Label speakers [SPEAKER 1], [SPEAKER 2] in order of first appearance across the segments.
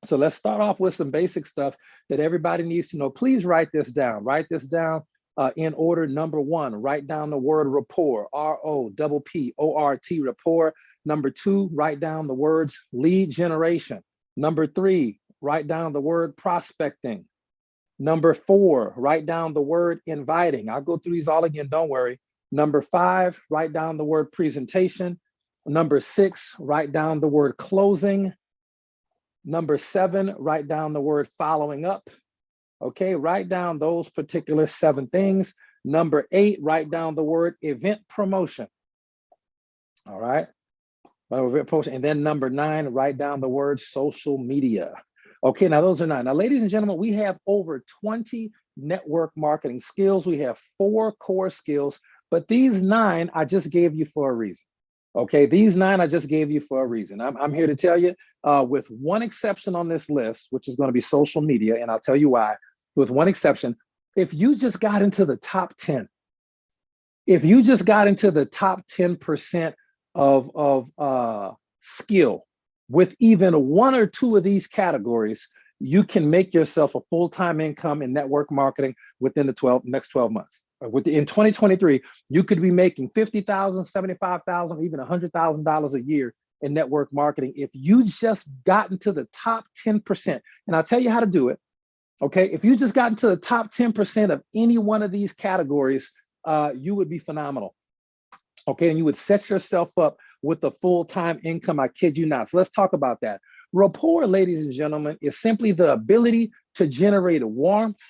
[SPEAKER 1] So let's start off with some basic stuff that everybody needs to know. Please write this down. Write this down in order. Number one, write down the word rapport, R-O-P-P-O-R-T, rapport. Number two, write down the words lead generation. Number three, write down the word prospecting. Number four, write down the word inviting. I'll go through these all again, don't worry. Number five, write down the word presentation. Number six, write down the word closing. Number seven, write down the word following up. Okay, write down those particular 7 things. Number 8, write down the word event promotion. All right, event promotion. And then number 9, write down the word social media. Okay, now those are 9. Now, ladies and gentlemen, we have over 20 network marketing skills. We have 4 core skills, but these 9 I just gave you for a reason. Okay, these 9 I just gave you for a reason. I'm here to tell you, with one exception on this list, which is going to be social media, and I'll tell you why. With one exception, if you just got into the top 10, if you just got into the top 10% of skill with even 1 or 2 of these categories, you can make yourself a full-time income in network marketing within the next 12 months. In 2023, you could be making $50,000, $75,000, even $100,000 a year in network marketing if you just got into the top 10%. And I'll tell you how to do it. Okay, if you just got into the top 10% of any one of these categories, you would be phenomenal. Okay, and you would set yourself up with a full-time income. I kid you not. So let's talk about that. Rapport, ladies and gentlemen, is simply the ability to generate warmth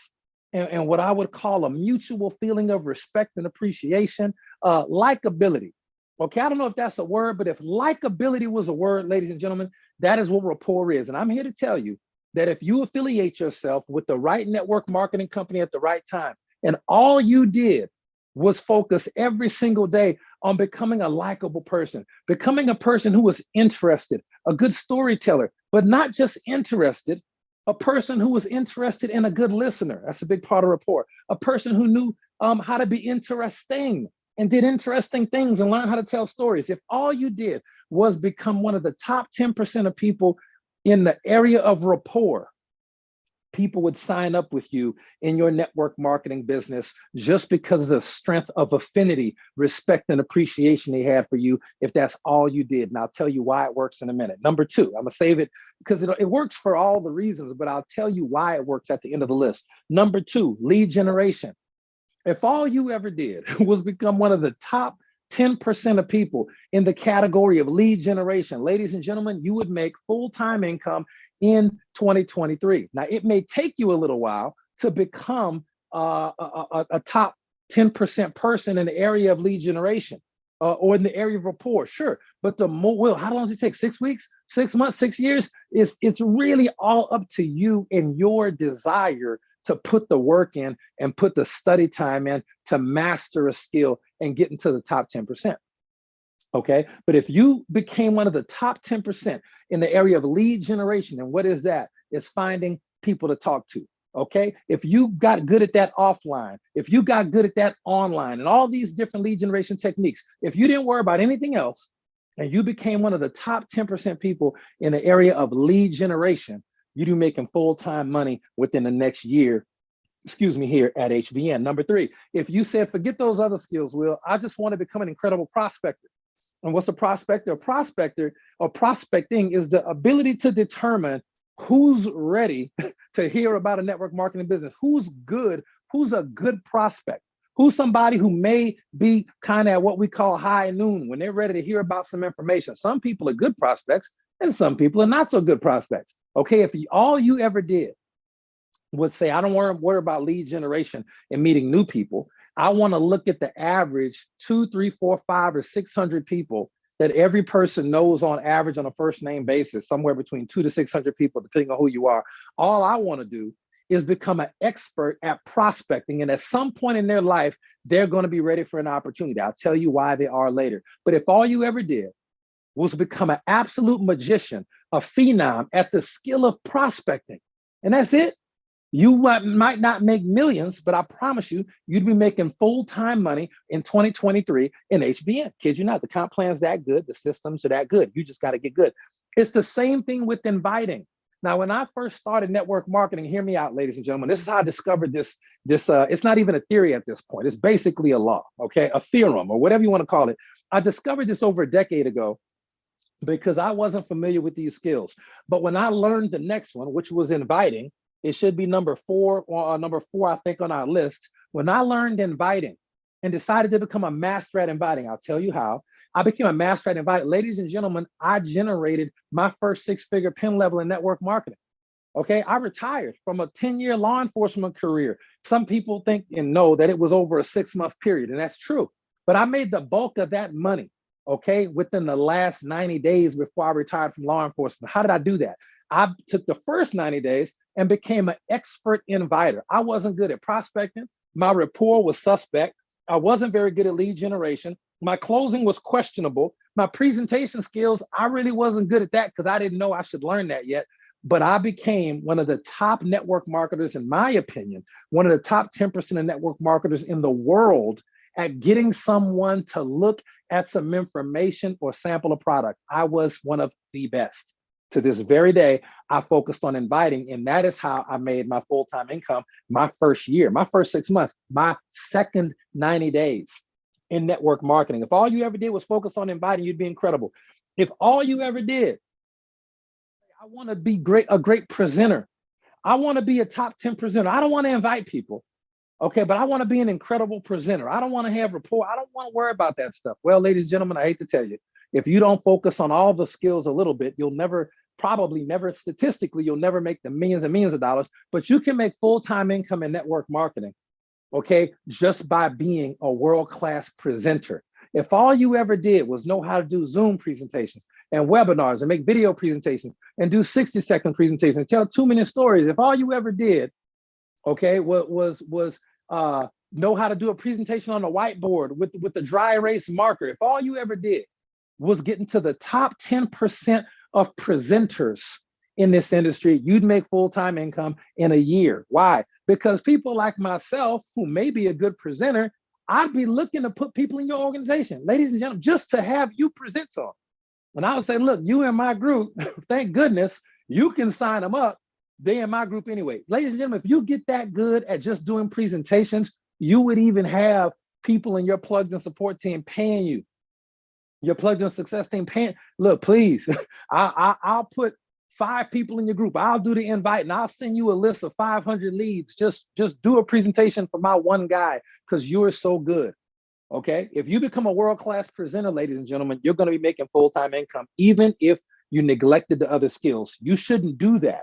[SPEAKER 1] and what I would call a mutual feeling of respect and appreciation, likability. Okay, I don't know if that's a word, but if likability was a word, ladies and gentlemen, that is what rapport is. And I'm here to tell you that if you affiliate yourself with the right network marketing company at the right time, and all you did was focus every single day on becoming a likable person, becoming a person who was interested, a good storyteller, but not just interested, a person who was interested in a good listener. That's a big part of rapport. A person who knew how to be interesting and did interesting things and learned how to tell stories. If all you did was become one of the top 10% of people in the area of rapport, people would sign up with you in your network marketing business just because of the strength of affinity, respect, and appreciation they had for you if that's all you did. And I'll tell you why it works in a minute. Number 2, I'm gonna save it because it works for all the reasons, but I'll tell you why it works at the end of the list. Number 2, lead generation. If all you ever did was become one of the top 10% of people in the category of lead generation, ladies and gentlemen, you would make full-time income in 2023. Now, it may take you a little while to become a top 10% person in the area of lead generation or in the area of rapport, sure. But the more, how long does it take? 6 weeks, 6 months, 6 years? It's really all up to you and your desire to put the work in and put the study time in to master a skill and get into the top 10%. Okay, but if you became one of the top 10% in the area of lead generation, and what is that? It's finding people to talk to. Okay, if you got good at that offline, if you got good at that online, and all these different lead generation techniques, if you didn't worry about anything else, and you became one of the top 10% people in the area of lead generation, you'd be making full-time money within the next year, here at HBN. Number 3, if you said, forget those other skills, Will, I just want to become an incredible prospector. And what's a prospector? A prospector or prospecting is the ability to determine who's ready to hear about a network marketing business, who's good, who's a good prospect, who's somebody who may be kind of at what we call high noon when they're ready to hear about some information. Some people are good prospects and some people are not so good prospects. Okay, if all you ever did would say, I don't worry about lead generation and meeting new people. I want to look at the average 2, 3, 4, 5, or 600 people that every person knows on average on a first name basis, somewhere between 200 to 600 people, depending on who you are. All I want to do is become an expert at prospecting. And at some point in their life, they're going to be ready for an opportunity. I'll tell you why they are later. But if all you ever did was become an absolute magician, a phenom at the skill of prospecting, and that's it, you might not make millions, but I promise you, you'd be making full-time money in 2023 in HBN. Kid you not, the comp plan's that good, the systems are that good. You just got to get good. It's the same thing with inviting. Now, when I first started network marketing, hear me out, ladies and gentlemen, this is how I discovered this. It's not even a theory at this point. It's basically a law, okay? A theorem or whatever you want to call it. I discovered this over a decade ago because I wasn't familiar with these skills. But when I learned the next one, which was inviting, it should be number four, I think, on our list. When I learned inviting and decided to become a master at inviting, I'll tell you how. I became a master at inviting. Ladies and gentlemen, I generated my first six-figure pin level in network marketing. Okay, I retired from a 10-year law enforcement career. Some people think and know that it was over a 6-month period, and that's true. But I made the bulk of that money, okay, within the last 90 days before I retired from law enforcement. How did I do that? I took the first 90 days and became an expert inviter. I wasn't good at prospecting. My rapport was suspect. I wasn't very good at lead generation. My closing was questionable. My presentation skills, I really wasn't good at that because I didn't know I should learn that yet. But I became one of the top network marketers, in my opinion, one of the top 10% of network marketers in the world at getting someone to look at some information or sample a product. I was one of the best. To this very day, I focused on inviting, and that is how I made my full-time income my first year, my first 6 months, my second 90 days in network marketing. If all you ever did was focus on inviting, you'd be incredible. If all you ever did, I want to be a great presenter. I want to be a top 10 presenter. I don't want to invite people. Okay, but I want to be an incredible presenter. I don't want to have rapport. I don't want to worry about that stuff. Well, ladies and gentlemen, I hate to tell you, if you don't focus on all the skills a little bit, you'll probably never, statistically, you'll never make the millions and millions of dollars, but you can make full-time income in network marketing, okay, just by being a world-class presenter. If all you ever did was know how to do Zoom presentations and webinars and make video presentations and do 60-second presentations and tell 2-minute stories, if all you ever did, okay, was know how to do a presentation on a whiteboard with the dry erase marker, if all you ever did was getting to the top 10% of presenters in this industry, you'd make full-time income in a year. Why? Because people like myself, who may be a good presenter, I'd be looking to put people in your organization, ladies and gentlemen, just to have you present to them. And I would say, look, you in my group, thank goodness, you can sign them up. They in my group anyway. Ladies and gentlemen, if you get that good at just doing presentations, you would even have people in your plugged in support team paying you. Your plugged in success team paying. Look, please, I'll put 5 people in your group. I'll do the invite and I'll send you a list of 500 leads. Just do a presentation for my one guy because you're so good. Okay. If you become a world-class presenter, ladies and gentlemen, you're going to be making full-time income, even if you neglected the other skills. You shouldn't do that.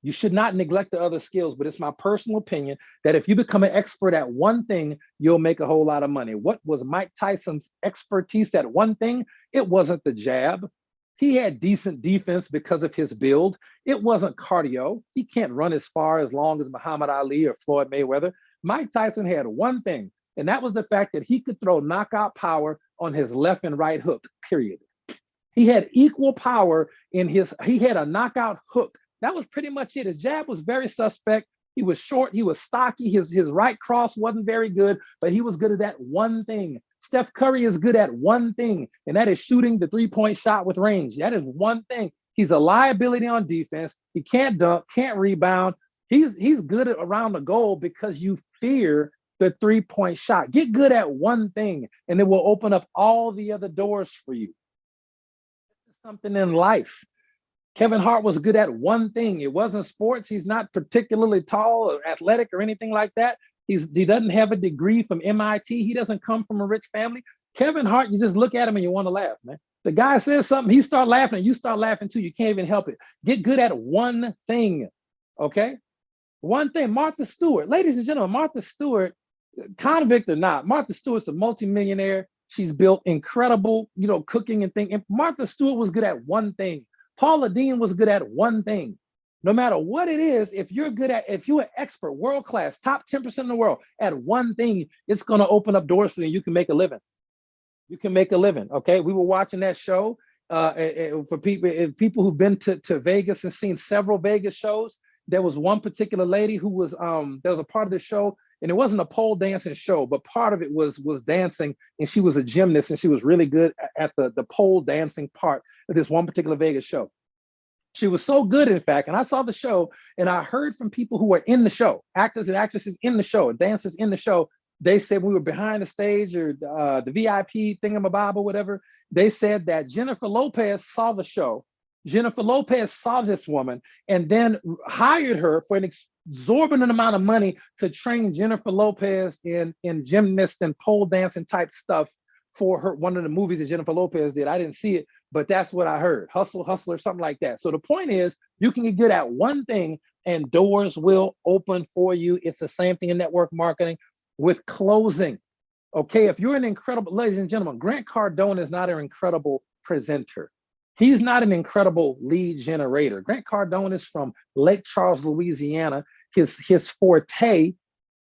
[SPEAKER 1] You should not neglect the other skills, but it's my personal opinion that if you become an expert at one thing, you'll make a whole lot of money. What was Mike Tyson's expertise at one thing? It wasn't the jab. He had decent defense because of his build. It wasn't cardio. He can't run as far as long as Muhammad Ali or Floyd Mayweather. Mike Tyson had one thing, and that was the fact that he could throw knockout power on his left and right hook, period. He had equal power he had a knockout hook. That was pretty much it. His jab was very suspect. He was short. He was stocky. His right cross wasn't very good, but he was good at that one thing. Steph Curry is good at one thing, and that is shooting the three-point shot with range. That is one thing. He's a liability on defense. He can't dunk, can't rebound. He's good at around the goal because you fear the three-point shot. Get good at one thing, and it will open up all the other doors for you. This is something in life. Kevin Hart was good at one thing. It wasn't sports. He's not particularly tall or athletic or anything like that. He doesn't have a degree from MIT. He doesn't come from a rich family. Kevin Hart, you just look at him and you want to laugh, man. The guy says something, he start laughing, and you start laughing too. You can't even help it. Get good at one thing, okay? One thing. Martha Stewart, ladies and gentlemen, Martha Stewart, convict or not, Martha Stewart's a multimillionaire. She's built incredible, cooking and things. And Martha Stewart was good at one thing. Paula Deen was good at one thing. No matter what it is, if you're an expert, world-class, top 10% in the world at one thing, it's going to open up doors for you. You can make a living. You can make a living, okay? We were watching that show for people who've been to Vegas and seen several Vegas shows. There was one particular lady who was, there was a part of the show, and it wasn't a pole dancing show, but part of it was dancing, and she was a gymnast, and she was really good at the pole dancing part of this one particular Vegas show. She was so good, in fact, and I saw the show and I heard from people who were in the show, actors and actresses in the show, dancers in the show. They said we were behind the stage or the VIP thingamabob or whatever. They said that Jennifer Lopez saw the show. Jennifer Lopez saw this woman and then hired her for an exorbitant amount of money to train Jennifer Lopez in gymnast and pole dancing type stuff for her, one of the movies that Jennifer Lopez did. I didn't see it, but that's what I heard. Hustle, hustler, something like that. So the point is, you can get good at one thing and doors will open for you. It's the same thing in network marketing with closing. Okay, if you're an incredible, ladies and gentlemen, Grant Cardone is not an incredible presenter. He's not an incredible lead generator. Grant Cardone is from Lake Charles, Louisiana. His forte,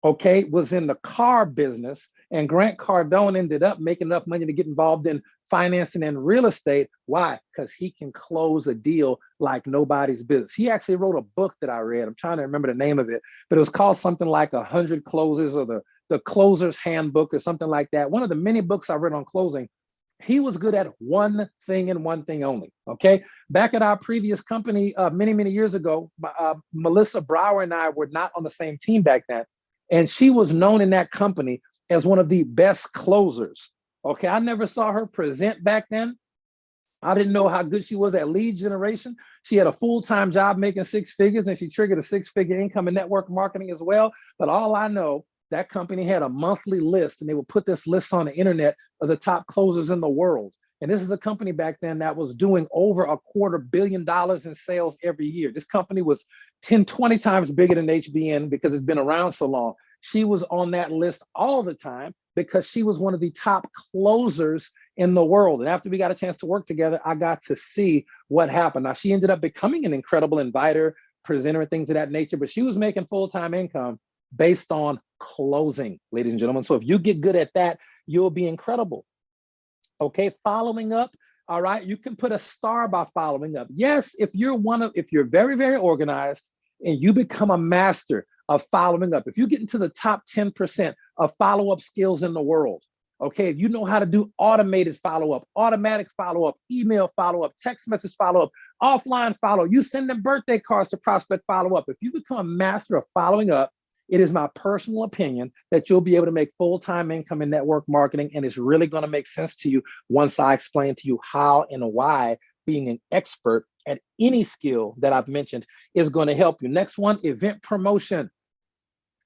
[SPEAKER 1] okay, was in the car business. And Grant Cardone ended up making enough money to get involved in financing and real estate. Why? Because he can close a deal like nobody's business. He actually wrote a book that I read. I'm trying to remember the name of it, but it was called something like 100 Closes or the Closer's Handbook or something like that. One of the many books I read on closing. He was good at one thing and one thing only. Okay. Back at our previous company many, many years ago, Melissa Brower and I were not on the same team back then. And she was known in that company as one of the best closers. Okay. I never saw her present back then. I didn't know how good she was at lead generation. She had a full-time job making six figures and she triggered a six-figure income in network marketing as well. But all I know, that company had a monthly list and they would put this list on the internet of the top closers in the world. And this is a company back then that was doing over $250 million in sales every year. This company was 10, 20 times bigger than HBN because it's been around so long. She was on that list all the time because she was one of the top closers in the world. And after we got a chance to work together, I got to see what happened. Now, she ended up becoming an incredible inviter, presenter, and things of that nature, but she was making full-time income based on closing, ladies and gentlemen. So if you get good at that, you'll be incredible. Okay, following up. All right, you can put a star by following up. Yes, if you're very, very organized and you become a master of following up, if you get into the top 10% of follow-up skills in the world, okay, if you know how to do automated follow-up, automatic follow-up, email follow-up, text message follow-up, offline follow, you send them birthday cards to prospect follow-up. If you become a master of following up, it is my personal opinion that you'll be able to make full-time income in network marketing, and it's really going to make sense to you once I explain to you how and why being an expert at any skill that I've mentioned is going to help you. Next one, event promotion.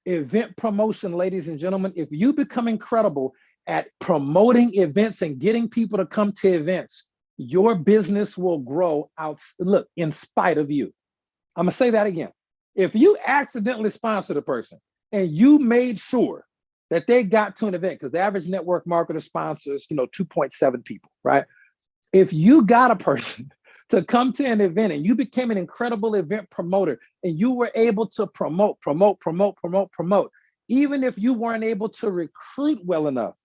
[SPEAKER 1] Event promotion, ladies and gentlemen, if you become incredible at promoting events and getting people to come to events, your business will grow out, look, in spite of you. I'm going to say that again. If you accidentally sponsored a person and you made sure that they got to an event, because the average network marketer sponsors, 2.7 people, right? If you got a person to come to an event and you became an incredible event promoter and you were able to promote, even if you weren't able to recruit well enough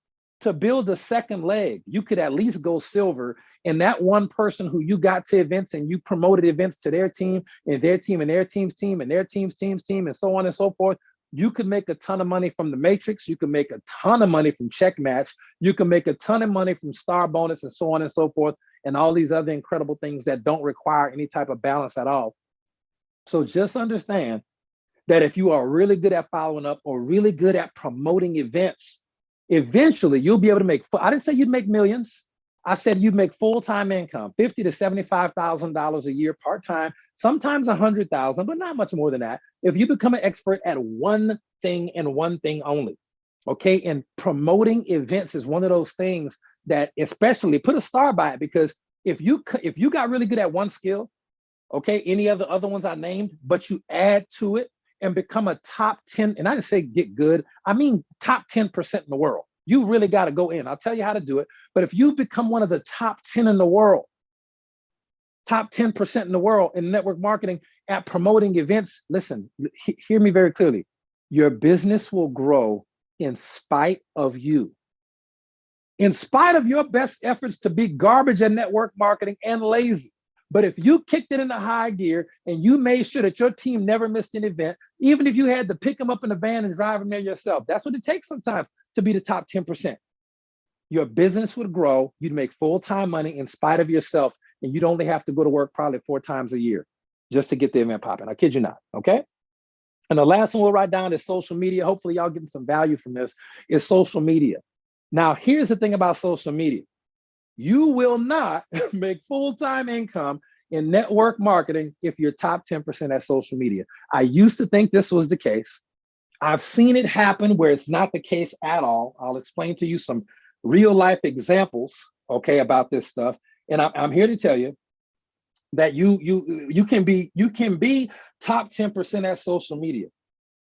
[SPEAKER 1] to build a second leg, you could at least go silver. And that one person who you got to events and you promoted events to their team and their team and their team's team and their team's team and so on and so forth, you could make a ton of money from the Matrix. You can make a ton of money from Check Match. You can make a ton of money from Star Bonus and so on and so forth, and all these other incredible things that don't require any type of balance at all. So just understand that if you are really good at following up or really good at promoting events, eventually you'll be able to make, I didn't say you'd make millions. I said you'd make full-time income, $50,000 to $75,000 a year, part-time, sometimes $100,000, but not much more than that. If you become an expert at one thing and one thing only, okay? And promoting events is one of those things that, especially put a star by it, because if you got really good at one skill, okay, any other ones I named, but you add to it and become a top 10, and I didn't say get good, I mean top 10% in the world. You really got to go in. I'll tell you how to do it. But if you become one of the top 10 in the world, top 10% in the world in network marketing at promoting events, listen, hear me very clearly. Your business will grow in spite of you. In spite of your best efforts to be garbage at network marketing and lazy. But if you kicked it into high gear and you made sure that your team never missed an event, even if you had to pick them up in a van and drive them there yourself, that's what it takes sometimes to be the top 10%. Your business would grow. You'd make full-time money in spite of yourself. and you'd only have to go to work probably 4 times a year just to get the event popping. I kid you not, okay? And the last one we'll write down is social media. Hopefully y'all getting some value from this, is social media. Now, here's the thing about social media. You will not make full-time income in network marketing if you're top 10% at social media. I used to think this was the case. I've seen it happen where it's not the case at all. I'll explain to you some real life examples, okay, about this stuff. And I'm here to tell you that you can be top 10% at social media.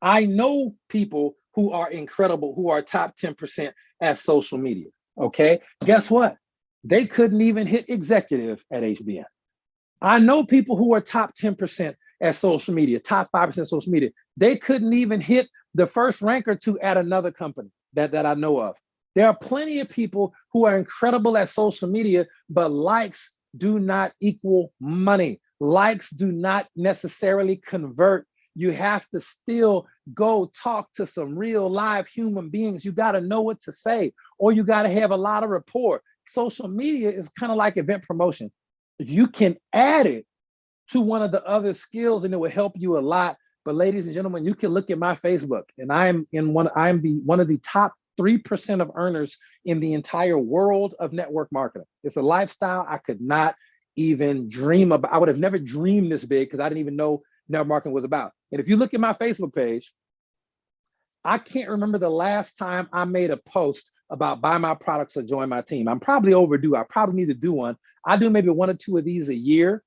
[SPEAKER 1] I know people who are incredible, who are top 10% at social media, okay? Guess what? They couldn't even hit executive at HBN. I know people who are top 10% at social media, top 5% social media. They couldn't even hit the first rank or two at another company that I know of. There are plenty of people who are incredible at social media, but likes do not equal money. Likes do not necessarily convert. You have to still go talk to some real live human beings. You got to know what to say, or you got to have a lot of rapport. Social media is kind of like event promotion. You can add it to one of the other skills and it will help you a lot. But ladies and gentlemen, you can look at my Facebook, and I'm one of the top 3% of earners in the entire world of network marketing. It's a lifestyle I could not even dream about. I would have never dreamed this big because I didn't even know network marketing was about. And if you look at my Facebook page, I can't remember the last time I made a post about buy my products or join my team. I'm probably overdue. I probably need to do one. I do maybe 1 or 2 of these a year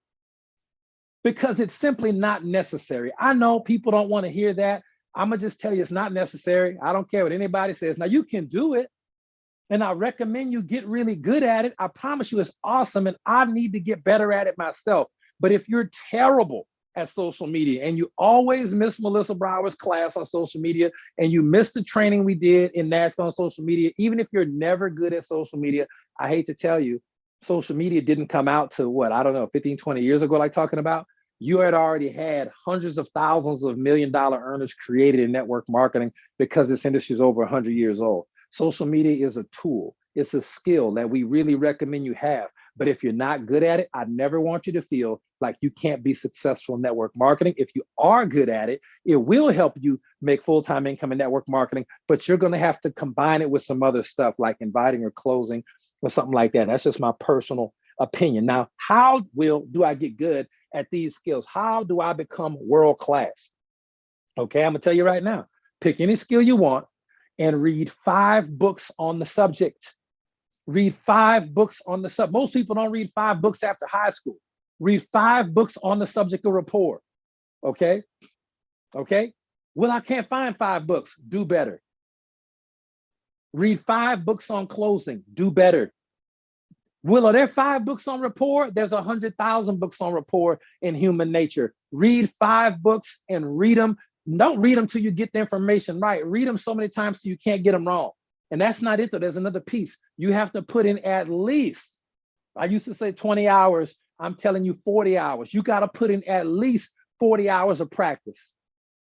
[SPEAKER 1] because it's simply not necessary. I know people don't want to hear that. I'm gonna just tell you it's not necessary. I don't care what anybody says. Now you can do it, and I recommend you get really good at it. I promise you it's awesome, and I need to get better at it myself. But if you're terrible at social media and you always miss Melissa Brower's class on social media and you miss the training we did in Nashville on social media, even if you're never good at social media, I hate to tell you, social media didn't come out to what, I don't know, 15, 20 years ago, like talking about. You had already had hundreds of thousands of $1 million earners created in network marketing because this industry is over 100 years old. Social media is a tool. It's a skill that we really recommend you have. But if you're not good at it, I never want you to feel like you can't be successful in network marketing. If you are good at it, it will help you make full-time income in network marketing, but you're going to have to combine it with some other stuff like inviting or closing or something like that. That's just my personal opinion. Now, how do I get good at these skills? How do I become world class? Okay, I'm gonna tell you right now, pick any skill you want and read 5 books on the subject. Read 5 books on the subject. Most people don't read 5 books after high school. Read 5 books on the subject of rapport. Okay, okay. Well, I can't find 5 books. Do better. Read 5 books on closing. Do better. Will, are there 5 books on rapport? There's 100,000 books on rapport in human nature. Read 5 books and read them. Don't read them till you get the information right. Read them so many times till you can't get them wrong. And that's not it though. There's another piece. You have to put in at least, I used to say 20 hours. I'm telling you 40 hours. You got to put in at least 40 hours of practice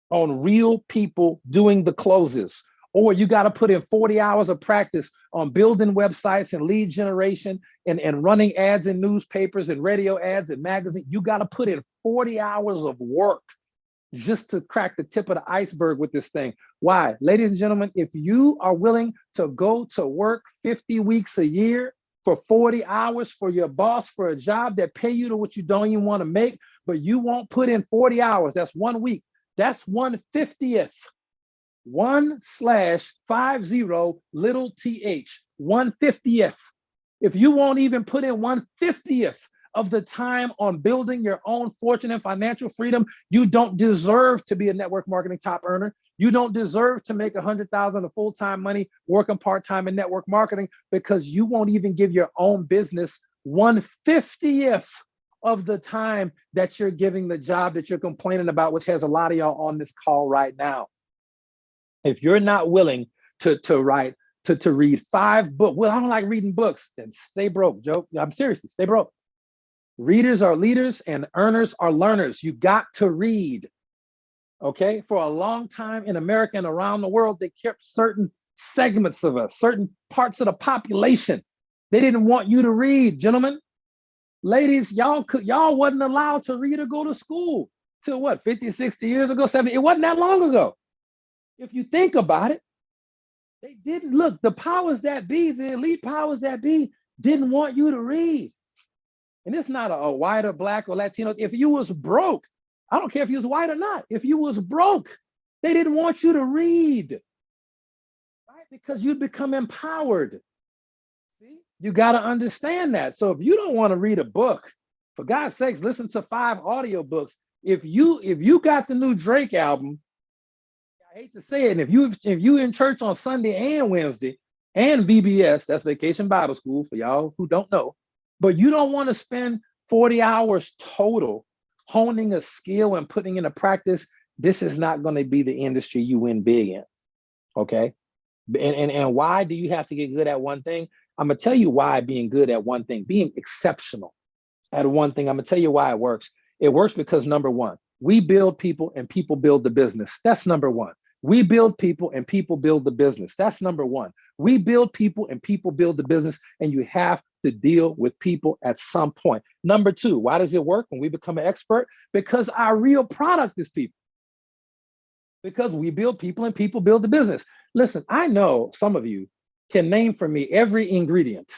[SPEAKER 1] on real people doing the closes. Or you got to put in 40 hours of practice on building websites and lead generation and running ads in newspapers and radio ads and magazines. You got to put in 40 hours of work just to crack the tip of the iceberg with this thing. Why? Ladies and gentlemen, if you are willing to go to work 50 weeks a year for 40 hours for your boss for a job that pay you to what you don't even want to make, but you won't put in 40 hours, that's 1 week. That's 1/50th. 1/50 little th, 1/50th. If you won't even put in 1/50th of the time on building your own fortune and financial freedom, you don't deserve to be a network marketing top earner. You don't deserve to make 100,000 of full-time money working part-time in network marketing because you won't even give your own business 1/50th of the time that you're giving the job that you're complaining about, which has a lot of y'all on this call right now. If you're not willing to read 5 books, well, I don't like reading books, then stay broke, Joe. I'm serious, stay broke. Readers are leaders and earners are learners. You got to read, okay? For a long time in America and around the world, they kept certain segments of us, certain parts of the population. They didn't want you to read, gentlemen. Ladies, y'all wasn't allowed to read or go to school till what, 50, 60 years ago, 70? It wasn't that long ago. If you think about it, they didn't look, the powers that be, the elite powers that be, didn't want you to read. And it's not a white or black or Latino. If you was broke, I don't care if you was white or not. If you was broke, they didn't want you to read, right? Because you'd become empowered. See, you got to understand that. So if you don't want to read a book, for God's sakes, listen to 5 audio books. If you got the new Drake album, I hate to say it, and if you in church on Sunday and Wednesday and VBS, that's Vacation Bible School for y'all who don't know, but you don't want to spend 40 hours total honing a skill and putting into practice, this is not going to be the industry you win big in. Okay. And why do you have to get good at one thing? I'm gonna tell you why being good at one thing, being exceptional at one thing, I'm gonna tell you why it works. It works because number one, we build people and people build the business. That's number one. We build people and people build the business. That's number one. We build people and people build the business, and you have to deal with people at some point. Number two, why does it work when we become an expert? Because our real product is people. Because we build people and people build the business. Listen, I know some of you can name for me every ingredient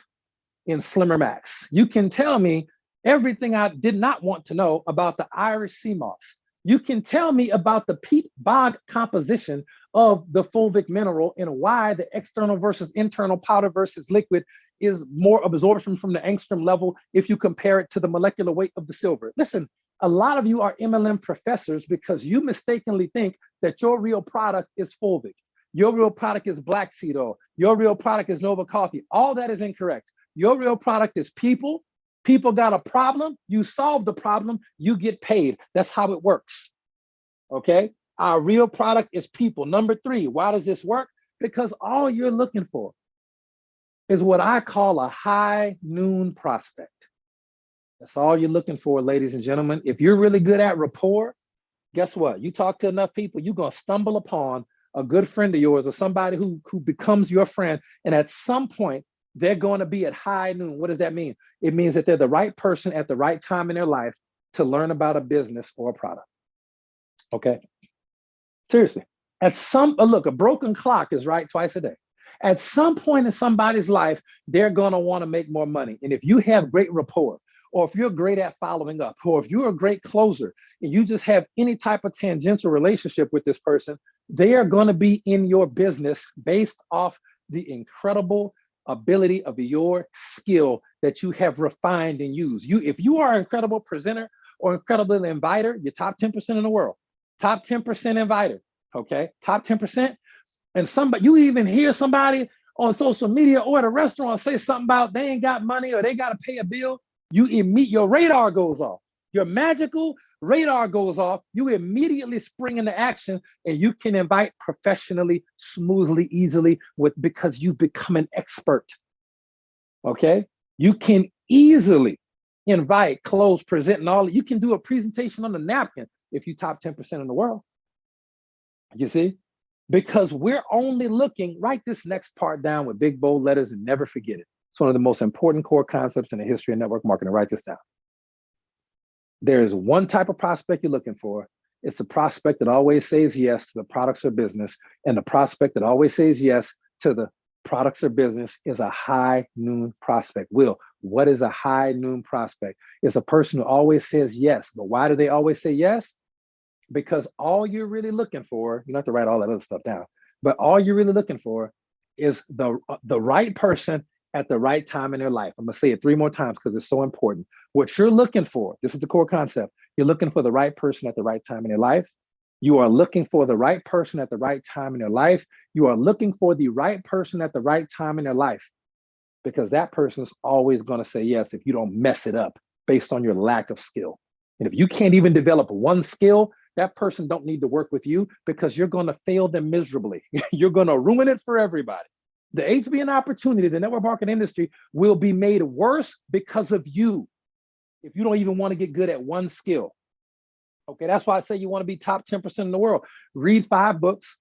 [SPEAKER 1] in Slimmer Max. You can tell me everything I did not want to know about the Irish sea moss. You can tell me about the peat bog composition of the fulvic mineral and why the external versus internal powder versus liquid is more absorption from the angstrom level if you compare it to the molecular weight of the silver. Listen, a lot of you are MLM professors because you mistakenly think that your real product is fulvic. Your real product is black seed oil. Your real product is Nova coffee. All that is incorrect. Your real product is people. People got a problem. You solve the problem. You get paid. That's how it works. Okay. Our real product is people. Number three, why does this work? Because all you're looking for is what I call a high noon prospect. That's all you're looking for, ladies and gentlemen. If you're really good at rapport, guess what? You talk to enough people, you're going to stumble upon a good friend of yours or somebody who becomes your friend. And at some point, they're going to be at high noon. What does that mean? It means that they're the right person at the right time in their life to learn about a business or a product. Okay. Seriously. Look, a broken clock is right twice a day. At some point in somebody's life, they're going to want to make more money. And if you have great rapport, or if you're great at following up, or if you're a great closer and you just have any type of tangential relationship with this person, they are going to be in your business based off the incredible ability of your skill that you have refined and used. If you are an incredible presenter or incredible inviter, you're top 10% in the world, top 10% inviter, okay? Top 10%. And you even hear somebody on social media or at a restaurant say something about they ain't got money or they got to pay a bill. Your radar goes off. Your magical radar goes off. You immediately spring into action and you can invite professionally, smoothly, easily because you've become an expert. Okay. You can easily invite, close, present, and all. You can do a presentation on the napkin if you top 10% in the world. You see? Because we're only looking, write this next part down with big bold letters and never forget it. It's one of the most important core concepts in the history of network marketing. Write this down. There's one type of prospect you're looking for. It's a prospect that always says yes to the products or business. And the prospect that always says yes to the products or business is a high noon prospect. Will, what is a high noon prospect? It's a person who always says yes. But why do they always say yes? Because all you're really looking for, you don't have to write all that other stuff down, but all you're really looking for is the right person at the right time in their life. I'm gonna say it 3 more times because it's so important. What you're looking for, this is the core concept. You're looking for the right person at the right time in their life. You are looking for the right person at the right time in their life. You are looking for the right person at the right time in their life because that person's always gonna say yes if you don't mess it up based on your lack of skill. And if you can't even develop one skill, that person don't need to work with you because you're going to fail them miserably. You're going to ruin it for everybody. The HBN opportunity, the network marketing industry will be made worse because of you if you don't even want to get good at one skill. Okay, that's why I say you want to be top 10% in the world. Read 5 books,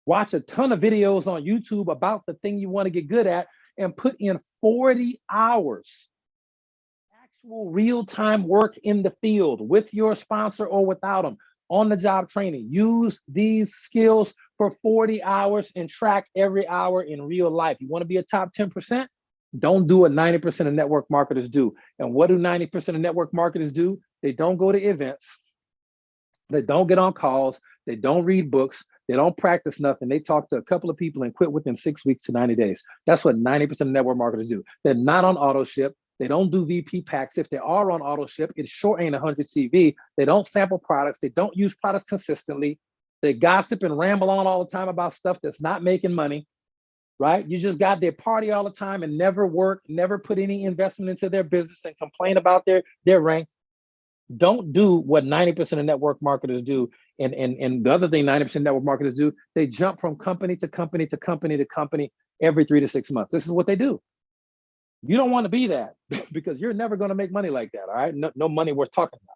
[SPEAKER 1] watch a ton of videos on YouTube about the thing you want to get good at, and put in 40 hours actual real-time work in the field with your sponsor or without them, on the job training. Use these skills for 40 hours and track every hour in real life. You want to be a top 10%? Don't do what 90% of network marketers do. And what do 90% of network marketers do? They don't go to events. They don't get on calls. They don't read books. They don't practice nothing. They talk to a couple of people and quit within 6 weeks to 90 days. That's what 90% of network marketers do. They're not on auto ship. They don't do VP packs. If they are on auto ship, it sure ain't 100 CV. They don't sample products. They don't use products consistently. They gossip and ramble on all the time about stuff that's not making money, right? You just got their party all the time and never work, never put any investment into their business and complain about their rank. Don't do what 90% of network marketers do. And the other thing 90% of network marketers do, they jump from company to company to company to company every 3 to 6 months. This is what they do. You don't want to be that because you're never going to make money like that. All right. No money worth talking about.